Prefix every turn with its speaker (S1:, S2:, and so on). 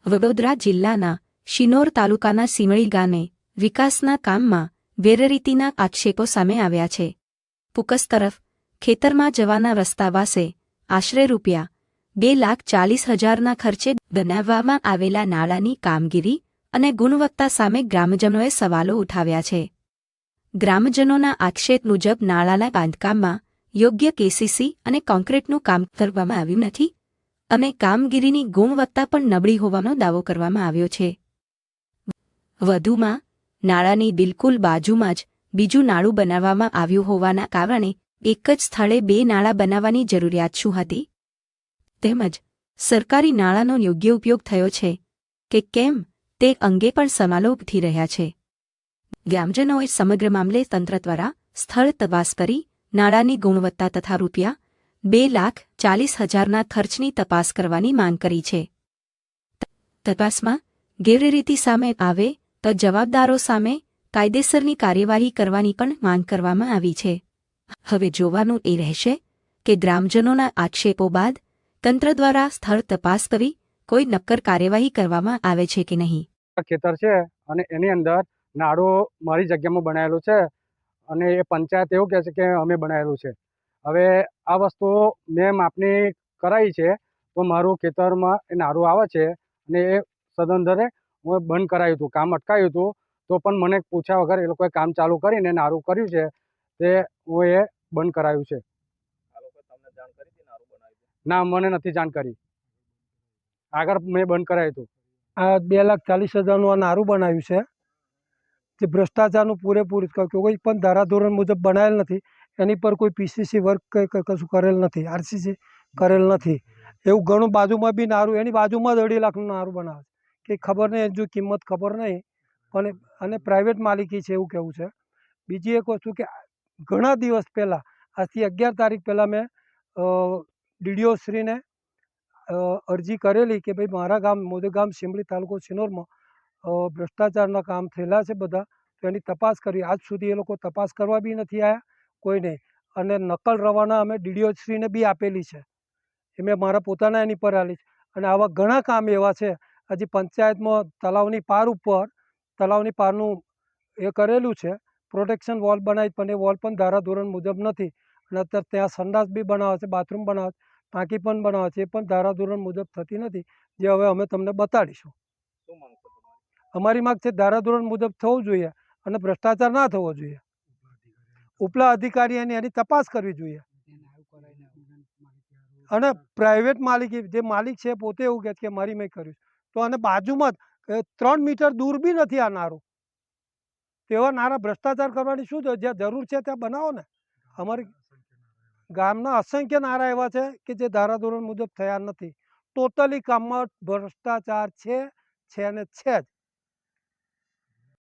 S1: વડોદરા જિલ્લાના શિનોર તાલુકાના સિમળી ગામે વિકાસના કામમાં ગેરરીતિના આક્ષેપો સામે આવ્યા છે. પુકસ તરફ ખેતરમાં જવાના રસ્તા પાસે આશરે ₹2,40,000ના ખર્ચે બનાવવામાં આવેલા નાળાની કામગીરી અને ગુણવત્તા સામે ગ્રામજનોએ સવાલો ઉઠાવ્યા છે. ગ્રામજનોના આક્ષેપ મુજબ નાળાના બાંધકામમાં યોગ્ય કેસીસી અને કોન્ક્રીટનું કામ કરવામાં આવ્યું નથી અને કામગીરીની ગુણવત્તા પણ નબળી હોવાનો દાવો કરવામાં આવ્યો છે. વધુમાં નાળાની બિલકુલ બાજુમાં જ બીજું નાળું બનાવવામાં આવ્યું હોવાના કારણે એક જ સ્થળે 2 નાળા બનાવવાની જરૂરિયાત શું હતી? તેમજ સરકારી નાળાનો યોગ્ય ઉપયોગ થયો છે કે કેમ તે અંગે પણ સવાલો ઉઠી રહ્યા છે. ગ્રામજનોએ સમગ્ર મામલે તંત્ર દ્વારા સ્થળ તપાસ કરી નાળાની ગુણવત્તા તથા ₹2,40,000ના ખર્ચની તપાસ કરવાની માંગ કરી છે. તપાસમાં ગેરરીતિ સામે આવે તો જવાબદારો સામે કાયદેસરની કાર્યવાહી કરવાની પણ માંગ કરવામાં આવી છે. હવે જોવાનું એ રહેશે કે ગ્રામજનોના આક્ષેપો બાદ તંત્ર દ્વારા સ્થળ તપાસ કરી કોઈ નક્કર કાર્યવાહી કરવામાં આવે છે કે નહીં.
S2: ખેતર છે અને એની અંદર નાળો મારી જગ્યામાં બનાવેલું છે અને એ પંચાયત એવું કહે છે કે અમે બનાવેલું છે. હવે આ વસ્તુ મેં માપણી કરાવી છે તો મારું ખેતરમાં એ નાળું આવે છે અને એ સદંતરે હું બંધ કરાવ્યું હતું, કામ અટકાવ્યું હતું, તો પણ મને પૂછ્યા વગર એ લોકોએ કામ ચાલુ કરીને નાળું કર્યું છે તે હું એ બંધ કરાવ્યું છે. ના, મને નથી જાણ કરી. આગળ મેં બંધ કરાવ્યું હતું.
S3: આ 2,40,000નું આ નારું બનાવ્યું છે જે ભ્રષ્ટાચારનું પૂરેપૂરું કોઈ પણ ધારાધોરણ મુજબ બનાવેલ નથી. એની પર કોઈ પીસીસી વર્ક કશું કરેલ નથી, આરસીસી કરેલ નથી. એવું ઘણું બાજુમાં બી નારું એની બાજુમાં જ 2.5 લાખનું નારું બનાવે છે કે ખબર નહીં, જો કિંમત ખબર નહીં પણ અને પ્રાઇવેટ માલિકી છે એવું કહેવું છે. બીજી એક વસ્તુ કે ઘણા દિવસ પહેલાં આજથી 11 તારીખ પહેલાં મેં ડીડીઓ શ્રીને અરજી કરેલી કે ભાઈ મારા ગામ મોદેગામ સિમળી તાલુકો શિનોરમાં ભ્રષ્ટાચારના કામ થયેલા છે બધા, તો એની તપાસ કરી. આજ સુધી એ લોકો તપાસ કરવા બી નથી આવ્યા કોઈ નહીં. અને નકલ રવાના અમે ડીડીઓ શ્રીને બી આપેલી છે, એ મેં મારા પોતાના એની પર આલી છે. અને આવા ઘણા કામ એવા છે. હજી પંચાયતમાં તલાવની પાર ઉપર તલાવની પારનું એ કરેલું છે, પ્રોટેક્શન વોલ બનાવી, પણ એ વોલ પણ ધારાધોરણ મુજબ નથી. અને અત્યારે ત્યાં સંડાસ બી બનાવે છે, બાથરૂમ બનાવે છે, ટાંકી પણ બનાવે છે, એ પણ ધારાધોરણ મુજબ થતી નથી, જે હવે અમે તમને બતાડીશું. અમારી માંગ છે ધારાધોરણ મુજબ થવું જોઈએ અને ભ્રષ્ટાચાર ના થવો જોઈએ. ઉપલા અધિકારી એની તપાસ કરવી જોઈએ. અને પ્રાઇવેટ માલિકી જે માલિક છે પોતે એવું કહે છે કે મારી મેં કર્યું, તો અને બાજુમાં જ 3 મીટર દૂર બી નથી આ નારું. તેવા નારા ભ્રષ્ટાચાર કરવાની શું જ્યાં જરૂર છે ત્યાં બનાવો ને. અમારી ગામના અસંખ્ય નારા એવા છે કે જે ધારાધોરણ મુજબ થયા નથી. ટોટલી કામમાં ભ્રષ્ટાચાર છે ને છે જ.